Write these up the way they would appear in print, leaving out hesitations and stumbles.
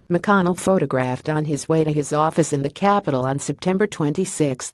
McConnell photographed on his way to his office in the Capitol on September 26.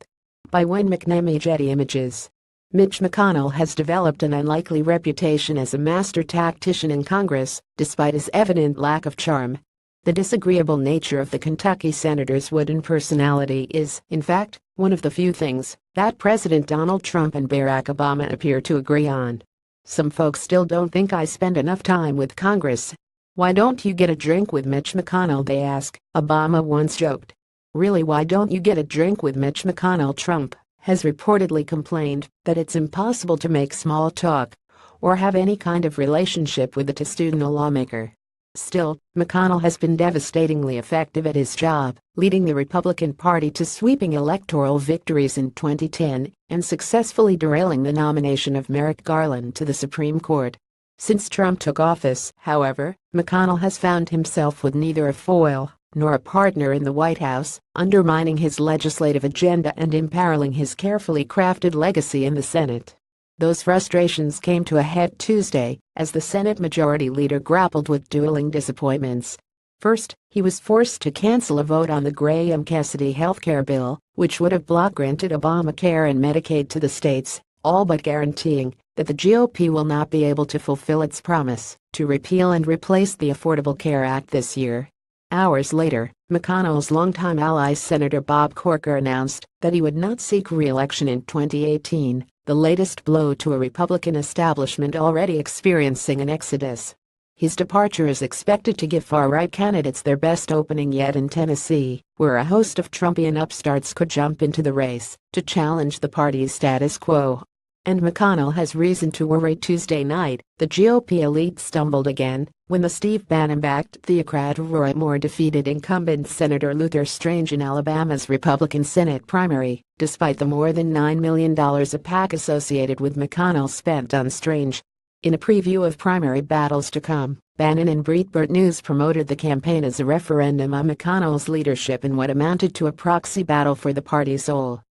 By Win McNameeGett Images. Mitch McConnell has developed an unlikely reputation as a master tactician in Congress, despite his evident lack of charm. The disagreeable nature of the Kentucky senator's wooden personality is, in fact, one of the few things that President Donald Trump and Barack Obama appear to agree on. Some folks still don't think I spend enough time with Congress. Why don't you get a drink with Mitch McConnell, they ask, Obama once joked. Really, why don't you get a drink with Mitch McConnell? Trump has reportedly complained that it's impossible to make small talk or have any kind of relationship with a testudo lawmaker. Still, McConnell has been devastatingly effective at his job, leading the Republican Party to sweeping electoral victories in 2010 and successfully derailing the nomination of Merrick Garland to the Supreme Court. Since Trump took office, however, McConnell has found himself with neither a foil nor a partner in the White House, undermining his legislative agenda and imperiling his carefully crafted legacy in the Senate. Those frustrations came to a head Tuesday as the Senate Majority Leader grappled with dueling disappointments. First, he was forced to cancel a vote on the Graham-Cassidy healthcare bill, which would have block-granted Obamacare and Medicaid to the states, all but guaranteeing that the GOP will not be able to fulfill its promise to repeal and replace the Affordable Care Act this year. Hours later, McConnell's longtime ally Senator Bob Corker announced that he would not seek re-election in 2018, the latest blow to a Republican establishment already experiencing an exodus. His departure is expected to give far-right candidates their best opening yet in Tennessee, where a host of Trumpian upstarts could jump into the race to challenge the party's status quo. And McConnell has reason to worry. Tuesday night, the GOP elite stumbled again when the Steve Bannon-backed theocrat Roy Moore defeated incumbent Senator Luther Strange in Alabama's Republican Senate primary, despite the more than $9 million a PAC associated with McConnell spent on Strange. In a preview of primary battles to come, Bannon and Breitbart News promoted the campaign as a referendum on McConnell's leadership in what amounted to a proxy battle for the party's soul.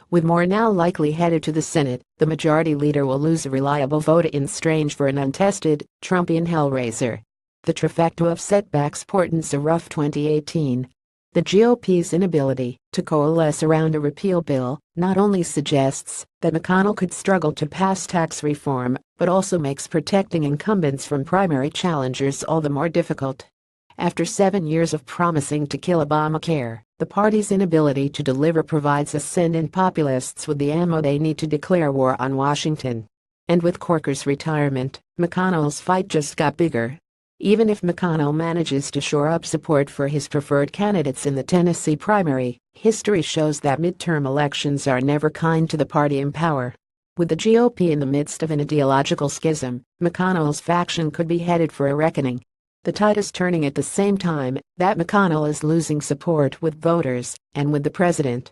With Moore now likely headed to the Senate, the majority leader will lose a reliable vote in Strange for an untested, Trumpian hellraiser. The trifecta of setbacks portends a rough 2018. The GOP's inability to coalesce around a repeal bill not only suggests that McConnell could struggle to pass tax reform, but also makes protecting incumbents from primary challengers all the more difficult. After 7 years of promising to kill Obamacare, the party's inability to deliver provides ascendant populists with the ammo they need to declare war on Washington. And with Corker's retirement, McConnell's fight just got bigger. Even if McConnell manages to shore up support for his preferred candidates in the Tennessee primary, history shows that midterm elections are never kind to the party in power. With the GOP in the midst of an ideological schism, McConnell's faction could be headed for a reckoning. The tide is turning at the same time that McConnell is losing support with voters and with the president.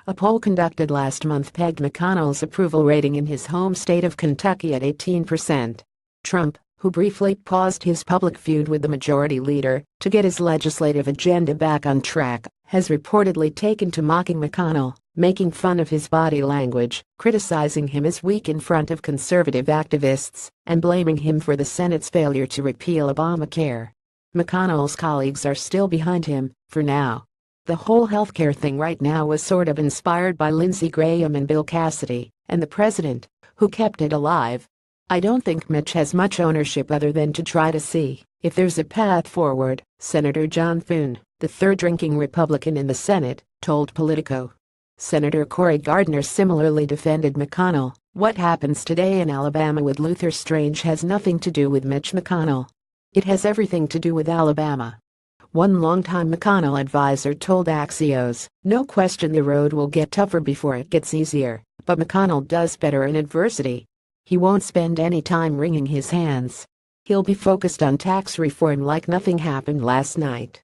A poll conducted last month pegged McConnell's approval rating in his home state of Kentucky at 18%. Trump, who briefly paused his public feud with the majority leader to get his legislative agenda back on track, has reportedly taken to mocking McConnell, making fun of his body language, criticizing him as weak in front of conservative activists, and blaming him for the Senate's failure to repeal Obamacare. McConnell's colleagues are still behind him, for now. The whole healthcare thing right now was sort of inspired by Lindsey Graham and Bill Cassidy, and the president, who kept it alive. I don't think Mitch has much ownership other than to try to see if there's a path forward, Senator John Thune, the third-ranking Republican in the Senate, told Politico. Senator Cory Gardner similarly defended McConnell. What happens today in Alabama with Luther Strange has nothing to do with Mitch McConnell. It has everything to do with Alabama. One longtime McConnell advisor told Axios, no question the road will get tougher before it gets easier, but McConnell does better in adversity. He won't spend any time wringing his hands. He'll be focused on tax reform like nothing happened last night.